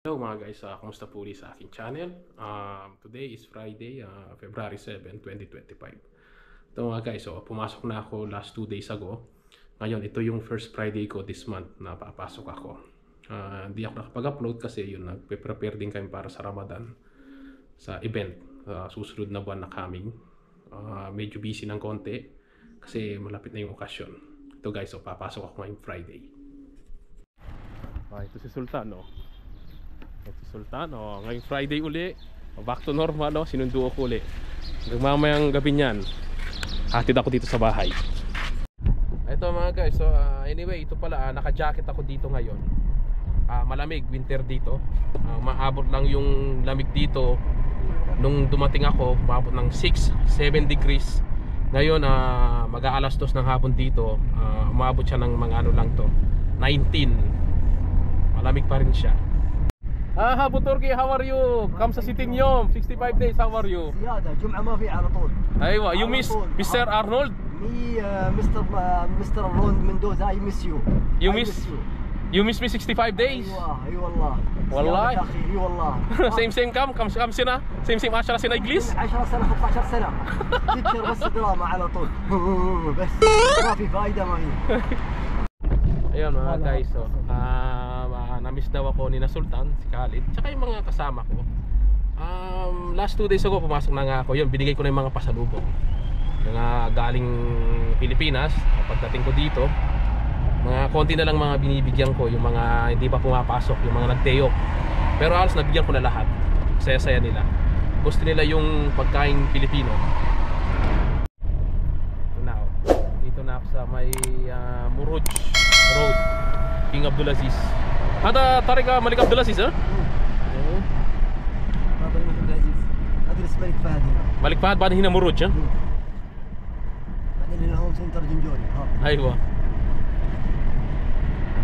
Hello mga guys, kumusta po ulit sa aking channel. Today is Friday, February 7, 2025. Ito mga guys, pumasok na ako last 2 days ago. Ngayon, ito yung first Friday ko this month na papasok ako. Hindi ako nakapag-upload kasi yun, nagpe-prepare din kami para sa Ramadan, sa event, susunod na buwan na coming. Medyo busy ng konti kasi malapit na yung okasyon. Ito guys, papasok ako ngayong Friday. Ito si Sultan, Ito Sultan, ngayong Friday uli, back to normal, sinundo ako uli. Hanggang mamayang gabi niyan, hatid ako dito sa bahay. Ito mga guys, anyway, ito pala, naka-jacket ako dito ngayon. Malamig, winter dito. Maabot lang yung lamig dito. Nung dumating ako, maabot ng 6-7 degrees. Ngayon, mag-aalas 2 ng hapon dito, umabot siya ng mga ano lang to, 19. Malamig pa rin siya. Abu Turki, how are you? Kamsa sitin yom, 65 days, how are you? زيادة جمعة ما في على طول. أيوة, you miss Mr. Arnold? Me, Mr. Arnold Mendoza, I miss you. You miss me 65 days? أيوة, أي والله. والله. أي والله. same كم سنة؟ same 10 سنة إنجليز؟ 10 سنة 15 سنة. تتشر بس دراما على طول. بس ما في فايدة ما هي. Ayun mga guys, na-miss daw ako ni na Sultan, si Khalid, tsaka yung mga kasama ko. Last 2 days ago pumasok na nga ako. Yun, binigay ko na yung mga pasalubong. Yung galing Pilipinas, pagdating ko dito, mga konti na lang mga binibigyan ko, yung mga hindi pa pumapasok, yung mga nag-day off. Pero halos nabigyan ko na lahat. Saya-saya nila. Gusto nila yung pagkain Pilipino. Dito na ako sa may Muruj Road, King Abdulaziz. هذا طريق ملك عبد العزيز ها؟ هذا الملك عبد العزيز. أدرس ملك فهد هنا. ملك فهد بعد هنا مروج ها؟ بعدين هنا هوم سنتر جنجوري. أيوة.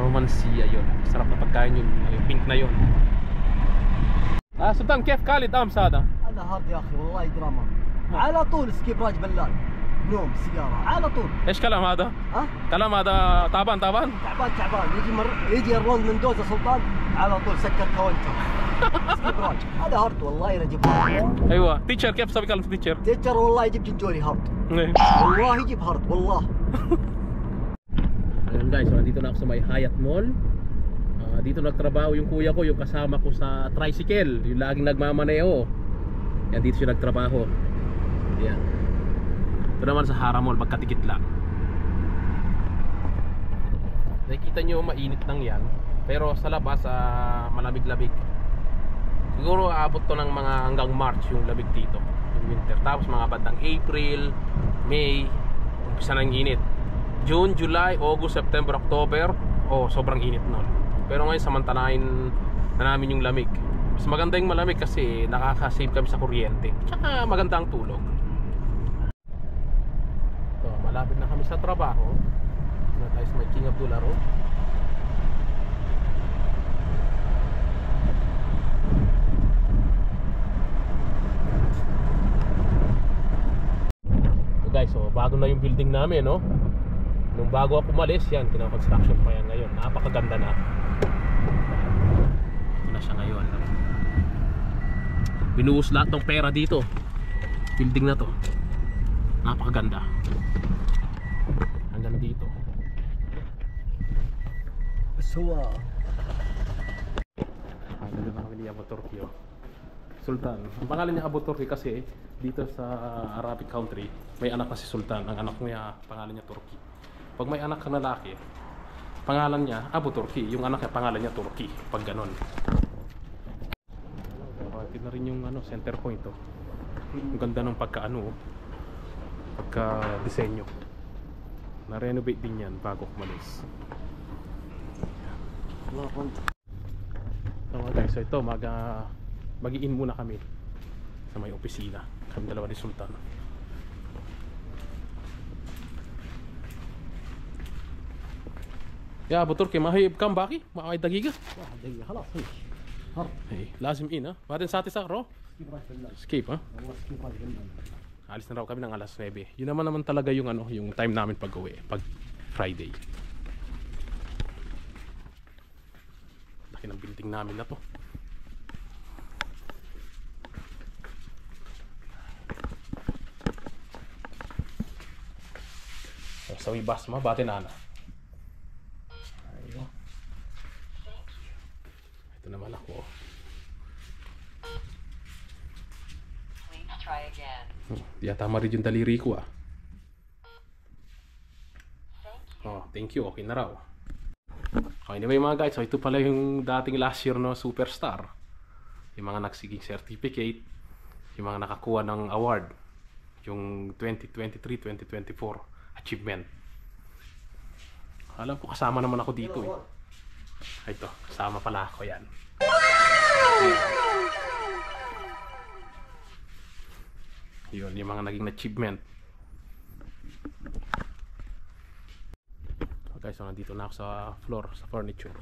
رومانسية yun. Sarap na pagkain yun. Yung pink na yun. سلطان كيف خالد أمس هذا؟ هذا هارد يا أخي والله دراما. على طول سكيب راج بلال. نوم سيارة على طول. ايش كلام هذا؟ كلام هذا تعبان تعبان يجي أرنولد مندوزا سلطان على طول سكر كاونتر. سكيب راج هذا هارد والله يجيب هارد. ايوه تيتشر كيف سوي كلام تيتشر والله يجيب جنجوري هارد. والله يجيب هارد والله. Ayun guys, dito na ako sa may Hyatt Mall. Dito nagtrabaho yung kuya ko, yung kasama ko sa tricycle, yung laging nagmamaneho. Yan, dito siya nagtrabaho. Yan. Ito naman sa Hara Mall, magkatikit lang. Nakikita nyo mainit lang yan, pero sa labas malamig-lamig. Siguro aabot to ng mga hanggang March yung lamig dito, yung winter. Tapos mga bandang April, May, umpisa ng init. June, July, August, September, October, sobrang init nun. Pero ngayon samantalahin na namin yung lamig. Mas maganda yung malamig kasi nakaka-save kami sa kuryente, tsaka maganda ang tulog. Malapit na kami sa trabaho. Na tayo sa may King Abdullah Road. So guys, bago na yung building namin, no? Nung bago ako umalis, yan, kina-construction pa yan ngayon. Napakaganda na. Ito na siya ngayon, no? Binuhos lahat ng pera dito. Building na to. Napakaganda. Hanggang dito. Suwa. Nandun na kami ni Abu Turki, Sultan. Ang pangalan niya Abu Turki kasi dito sa Arabic country may anak na si Sultan. Ang anak niya, pangalan niya Turki. Pag may anak ka na lalaki, pangalan niya Abu Turki. Yung anak niya, pangalan niya Turki. Pag ganon. Ito na rin yung center point. Ang ganda ng pagka-disenyo. Na-renovate din yan bago kumalis. Guys, so ito mag-i-in muna kami sa may opisina. Kami dalawa ni Sultan. يا ابو تركي ما هي بكم باقي؟ معي دقيقة؟ واحد دقيقة خلاص هي لازم إيه بعدين ساعتي ساعة skip والله سكيب راج بلال. Alis na raw kami ng alas 9. Yun naman talaga yung yung time namin pag-uwi, pag Friday. Laki ng building namin na to. sa may basma, bate nana. Ayun. Ito naman ako. Please try again. Di tama rin yung daliri ko ah. Thank you. Oh, thank you. Okay na raw. Okay, anyway mga guys, so ito pala yung dating last year no superstar. Yung mga nagsiging certificate, yung mga nakakuha ng award, yung 2023-2024 achievement. Alam ko kasama naman ako dito eh. Ito, kasama pala ako yan. Yun, yung mga naging achievement. Okay, so nandito na ako sa floor, sa furniture.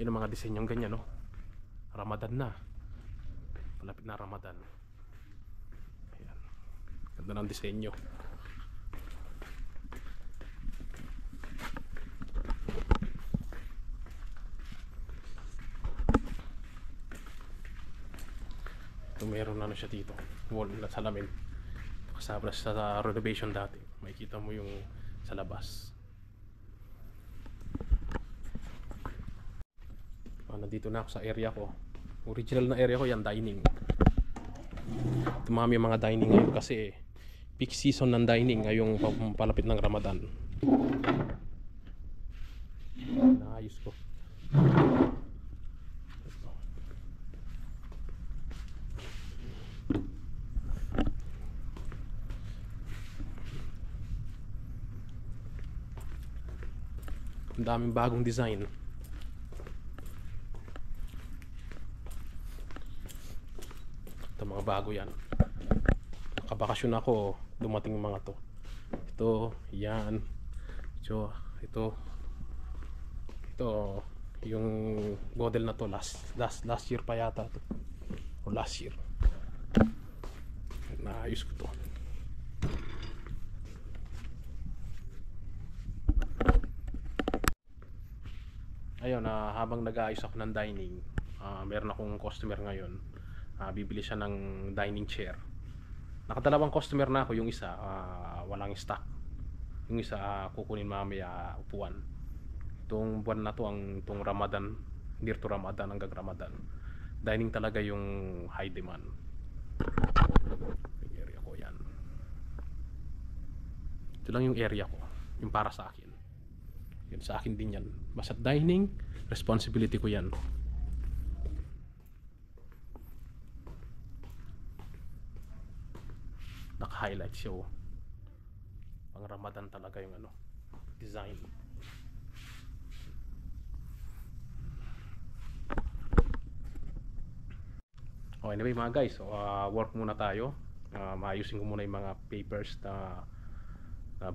Yun ang mga disenyong ganyan, no? Ramadan na. Malapit na Ramadan. Ayan. Ganda ng disenyo. Ito meron ano siya dito. Wall na salamin. Kasama sa renovation dati. Makikita mo yung sa labas. Nandito na ako sa area ko. Original na area ko yan, dining. Tumami yung mga dining ngayon kasi peak season ng dining ngayong palapit ng Ramadan. Naayos ko. Ang daming bagong design. Mga bago yan. Nakabakasyon ako, dumating yung mga to. Ito, yan. So, ito yung model na to last year pa yata to. O last year. Naayos ko to. Ayun, habang nag-aayos ako ng dining, meron akong customer ngayon. Bibili siya ng dining chair. Nakadalawang customer na ako. Yung isa walang stock. Yung isa kukunin mamaya upuan. Itong buwan na to, itong Ramadan, near to Ramadan, hanggang Ramadan, dining talaga yung high demand. Yung area ko yan. Ito lang yung area ko, yung para sa akin. Yan sa akin din yan. Basta dining, responsibility ko yan. Naka-highlight siya oh. Pang Ramadan talaga yung ano, design. Oh, anyway mga guys, so, work muna tayo. Maayusin ko muna yung mga papers na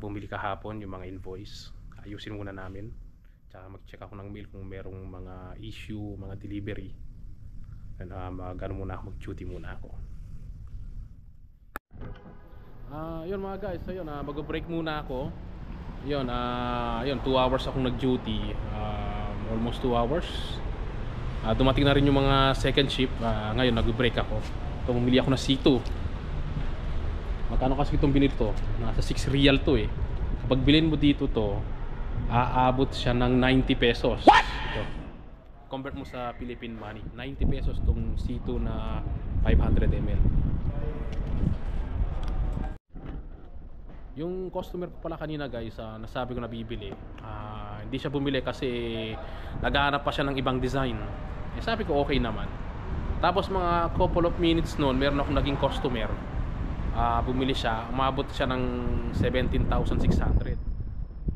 bumili kahapon, yung mga invoice. Ayusin muna namin. Tsaka mag-check ako ng mail kung merong mga issue, mga delivery. And mag-ano muna ako, mag-duty muna ako. Yun mga guys, so yun, mag-break muna ako. Yun, 2 hours akong nag-duty. Almost 2 hours. Dumating na rin yung mga second shift. Ngayon nag-break ako. Ito, bumili ako na C2. Magkano kasi itong binili to? Nasa 6 real to eh. Kapag bilhin mo dito to, aabot siya ng 90 pesos. What? Ito. Convert mo sa Philippine money, 90 pesos itong C2 na 500 ml. Yung customer ko pala kanina guys, nasabi ko na bibili, hindi siya bumili kasi naghahanap pa siya ng ibang design. Sabi ko okay naman. Tapos mga couple of minutes noon, meron akong naging customer, bumili siya, umabot siya ng 17,600.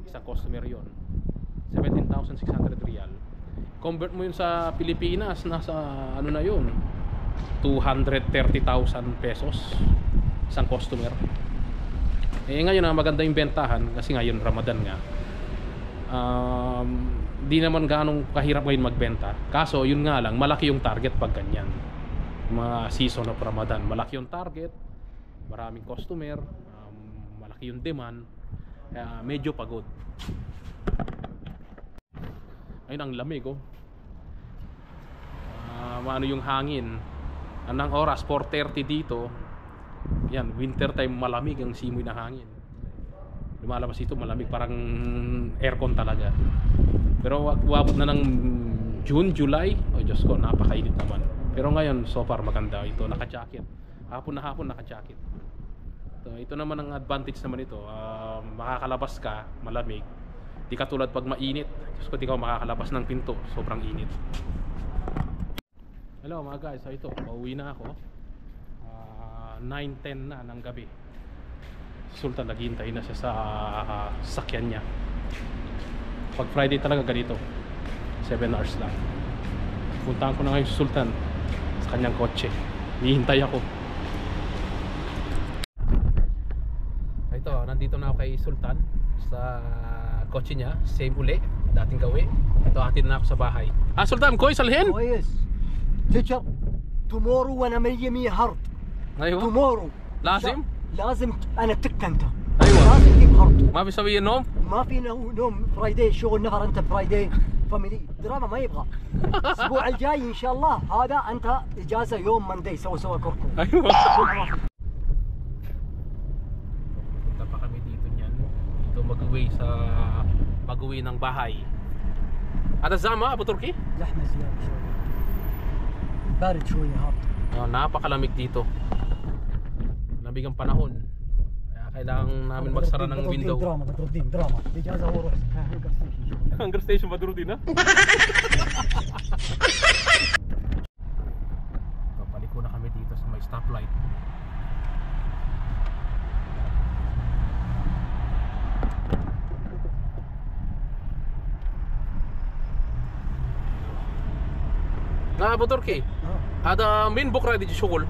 Isang customer yon, 17,600 real. Convert mo yun sa Pilipinas, nasa ano na yun, 230,000 pesos isang customer. Ngayon maganda yung bentahan kasi ngayon Ramadan nga. Di naman ganong kahirap ngayon magbenta. Kaso yun nga lang, malaki yung target pag ganyan. Mga season of Ramadan, malaki yung target, maraming customer, malaki yung demand. Kaya medyo pagod. Ayun ang lamig oh. Ano yung hangin. Anong oras? 4:30 dito. Yan, winter time, malamig ang simoy na hangin. lumalabas ito malamig, parang aircon talaga. Pero uabot na ng June, July, oh Diyos ko, napakainit naman. Pero ngayon so far maganda ito, naka-jacket. Hapon na hapon naka-jacket. So, ito naman ang advantage naman ito, makakalabas ka, malamig. Di katulad pag mainit, Diyos ko, di ka makakalabas ng pinto, sobrang init. Hello mga guys, so ito, pauwi na ako. 9:10 na ng gabi. Si Sultan naghihintay na siya sa sakyan niya. Pag Friday talaga ganito, 7 hours lang. Puntahan ko na ngayon si Sultan sa kanyang kotse. Hihintay ako. Ito, nandito na ako kay Sultan sa kotse niya, same uli, dating gawi. Ito, atin na ako sa bahay. Sultan, كويس الحين؟ كويس. تيتشر تومورو وانا 100 هارد. ايوه تومورو لازم انا تك انت. ايوه لازم تجيب هارد. ما بيسوي نوم؟ ما في نوم فرايداي شغل نفر انت فرايداي فاميلي دراما ما يبغى. الاسبوع الجاي ان شاء الله هذا انت اجازه يوم ماندي سوا كركم. ايوه punta pa kami dito niyan. Dito mag-uwi ng bahay. Ada zama Abu Turki? زحمه زياده شويه. بارد شويه هارد. Napakalamig dito. Lamig ang panahon. Kaya kailangan namin magsara ng window. دراما بدر الدين دراما اجازه وروح Hunger station Badruddin, ha? Papaliko na kami dito sa may stoplight. أبو تركي هذا مين بكره يجي شغل؟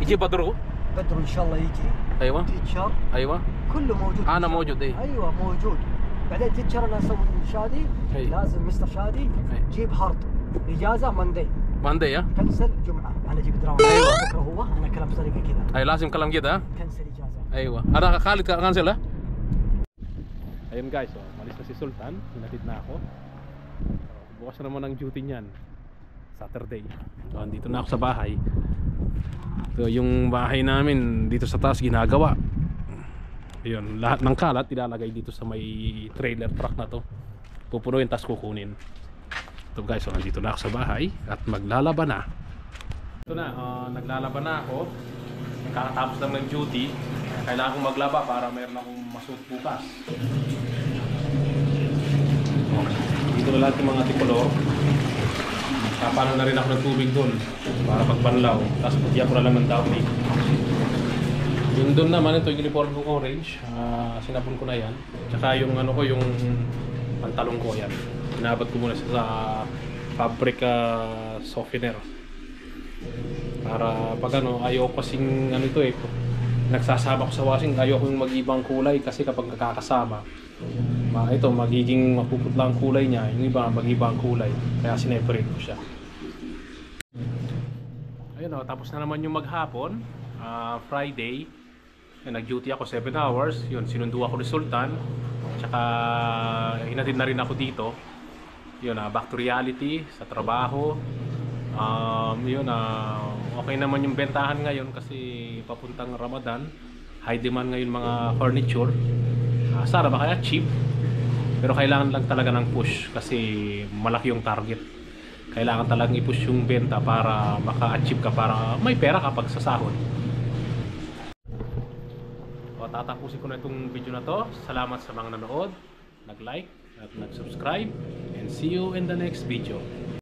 يجي بدرو؟ بدر ان شاء الله يجي. ايوه تيتشر ايوه كله موجود. انا موجود. ايوه موجود. بعدين تيتشر انا اسوي شادي. لازم مستر شادي جيب هارد اجازه ماندي ها؟ كنسل جمعه انا اجيب دراما. ايوه بكره هو انا كلام طريقه كذا. اي لازم كلام كده. كنسل اجازه. ايوه انا خالد كنسل. Ayun guys, malis na si Sultan, hinatid na ako. Bukas na naman ang duty niyan, Saturday. So andito na ako sa bahay. So yung bahay namin dito sa taas ginagawa. Ayun, lahat ng kalat ilalagay dito sa may trailer truck na to. Pupunuin tas kukunin. So guys, so andito na ako sa bahay at maglalaba na. Ito na, naglalaba na ako. Kakatapos lang ng duty. Kailangan kong maglaba para mayroon akong masuot bukas. Dito na lahat yung mga tikolor. Kapano na rin ako ng tubig doon para pagpanlaw. Tapos pagyan ko na lang ng downy. Yung doon naman, ito yung uniform kong orange. Sinabon ko na yan. Tsaka yung ano ko, yung pantalong ko yan. Inabot ko muna sa fabric softener. Para pag ano, ayaw kasing ano ito nagsasama ko sa washing, ayaw kong mag-ibang kulay kasi kapag nakakasama ito magiging mapuputla ang kulay niya, yung iba mag-ibang kulay, kaya sineparate ko siya. Ayun tapos na naman yung maghapon. Friday nag-duty ako 7 hours, yun sinundo ako ni Sultan, tsaka hinatid na rin ako dito. Yun back to reality sa trabaho. Okay naman yung bentahan ngayon kasi papuntang Ramadan, high demand ngayon mga furniture. Sana ba kaya cheap, pero kailangan lang talaga ng push kasi malaki yung target. Kailangan talagang i-push yung benta para maka-achieve ka, para may pera kapag sasahod. Tatapusin ko na itong video na to. Salamat sa mga nanood, nag-like at nag-subscribe, and see you in the next video.